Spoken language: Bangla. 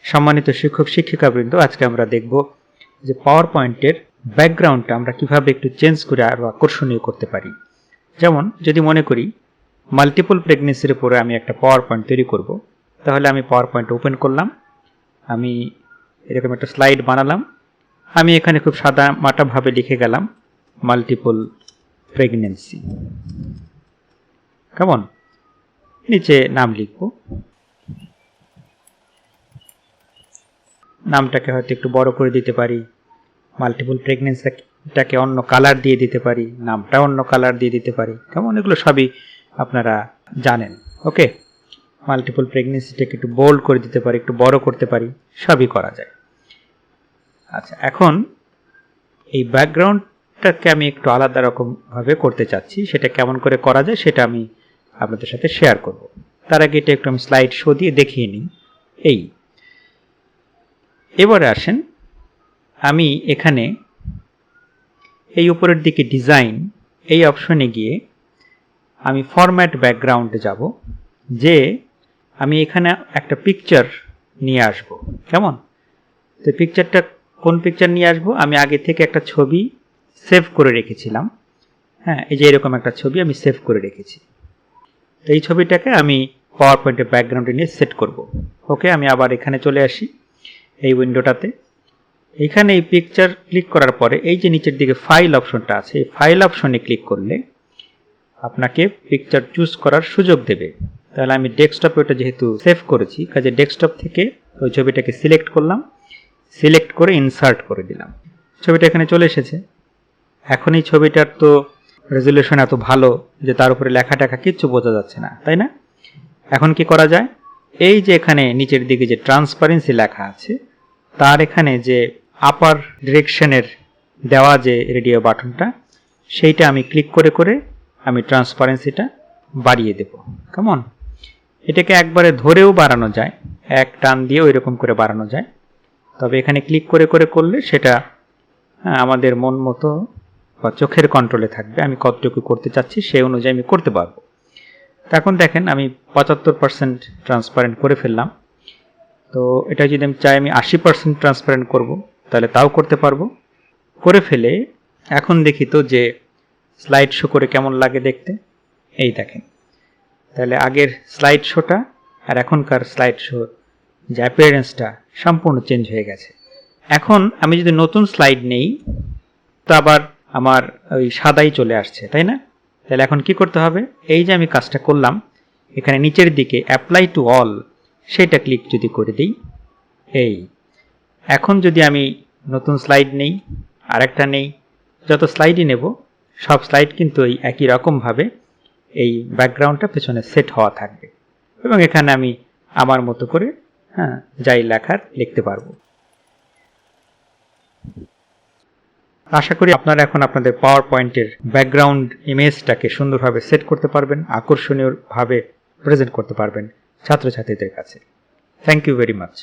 সম্মানিত শিক্ষক শিক্ষিকাবৃন্দ, আজকে আমরা দেখব যে পাওয়ার পয়েন্টের ব্যাকগ্রাউন্ডটা আমরা কিভাবে একটু চেঞ্জ করে আরো আকর্ষণীয় করতে পারি। যেমন যদি মনে করি মাল্টিপল প্রেগনেন্সির উপরে আমি একটা পাওয়ার পয়েন্ট তৈরি করব, তাহলে আমি পাওয়ার পয়েন্ট ওপেন করলাম, আমি এরকম একটা স্লাইড বানালাম, আমি এখানে খুব সাদা মাটাভাবে লিখে গেলাম মাল্টিপল প্রেগনেন্সি। কেমন, নিচে নাম লিখব, নামটাকে হয়তো একটু বড় করে দিতে পারি, মাল্টিপল প্রেগনেন্সিটাকে অন্য কালার দিয়ে দিতে পারি, নামটা অন্য কালার দিয়ে দিতে পারি। কেমন, এগুলো সবই আপনারা জানেন। ওকে, মাল্টিপল প্রেগনেন্সিটাকে একটু বোল্ড করে দিতে পারি, একটু বড় করতে পারি, সবই করা যায়। আচ্ছা, এখন এই ব্যাকগ্রাউন্ডটাকে আমি একটু আলাদা রকম ভাবে করতে চাচ্ছি, সেটা কেমন করে করা যায় সেটা আমি আপনাদের সাথে শেয়ার করব। তার আগে এটা একটু আমি স্লাইড শো দিয়ে দেখিয়ে নিই। এবারে আসেন, আমি এখানে এই উপরের দিকে ডিজাইন এই অপশনে গিয়ে আমি ফরম্যাট ব্যাকগ্রাউন্ডে যাব, যে আমি এখানে একটা পিকচার নিয়ে আসব। কেমন, তো পিকচারটা কোন পিকচার নিয়ে আসব, আমি আগে থেকে একটা ছবি সেভ করে রেখেছিলাম। হ্যাঁ, এই যে এরকম একটা ছবি আমি সেভ করে রেখেছি। তো এই ছবিটাকে আমি পাওয়ার পয়েন্টের ব্যাকগ্রাউন্ডে নিয়ে সেট করব। ওকে, আমি আবার এখানে চলে আসি এই উইন্ডোটাতে। এখানে এই পিকচার ক্লিক করার পরে এই যে নিচের দিকে ফাইল অপশনটা আছে, এই ফাইল অপশনে ক্লিক করলে আপনাকে পিকচার চুজ করার সুযোগ দেবে। তাহলে আমি ডেস্কটপে ওটা যেহেতু সেভ করেছি, কাজে ডেস্কটপ থেকে ওই ছবিটাকে সিলেক্ট করলাম, সিলেক্ট করে ইনসার্ট করে দিলাম। ছবিটা এখানে চলে এসেছে। এখন এই ছবিটার তো রেজলিউশন এত ভালো যে তার উপরে লেখা টেখা কিচ্ছু বোঝা যাচ্ছে না, তাই না? এখন কি করা যায়, এই যে এখানে নিচের দিকে যে ট্রান্সপারেন্সি লেখা আছে, তার এখানে যে আপার ডিরেকশনের দেওয়া যে রেডিও বাটনটা, সেইটা আমি ক্লিক করে করে আমি ট্রান্সপারেন্সিটা বাড়িয়ে দেব। কেমন, এটাকে একবারে ধরেও বাড়ানো যায়, এক টান দিয়ে ওই রকম করে বাড়ানো যায়, তবে এখানে ক্লিক করে করে করলে সেটা আমাদের মন মতো বা চোখের কন্ট্রোলে থাকবে। আমি কতটুকু করতে চাচ্ছি সেই অনুযায়ী আমি করতে পারবো। এখন দেখেন আমি 75% ট্রান্সপারেন্ট করে ফেললাম। তো এটা যদি আমি চাই আমি 80% ট্রান্সপারেন্ট করব, তাহলে তাও করতে পারবো। করে ফেলে এখন দেখি তো যে স্লাইড শো করে কেমন লাগে দেখতে। এই দেখেন, তাহলে আগের স্লাইড শোটা আর এখনকার স্লাইড শো যে অ্যাপিয়ারেন্সটা সম্পূর্ণ চেঞ্জ হয়ে গেছে। এখন আমি যদি নতুন স্লাইড নেই, তো আবার আমার ওই সাদাই চলে আসছে, তাই না? তাহলে এখন কি করতে হবে, এই যে আমি কাজটা করলাম, এখানে নিচের দিকে অ্যাপ্লাই টু অল সেটা ক্লিক যদি করে দিই, এই এখন যদি আমি নতুন স্লাইড নেই, আরেকটা নেই, যত স্লাইডই নেব সব স্লাইড কিন্তু এই একই রকমভাবে এই ব্যাকগ্রাউন্ডটা পেছনে সেট হওয়া থাকবে, এবং এখানে আমি আমার মতো করে যাই লেখার লিখতে পারবো। আশা করি আপনারা এখন আপনাদের পাওয়ার পয়েন্টের ব্যাকগ্রাউন্ড ইমেজটাকে সুন্দরভাবে সেট করতে পারবেন, আকর্ষণীয়ভাবে প্রেজেন্ট করতে পারবেন ছাত্রছাত্রীদের কাছে। Thank you very much.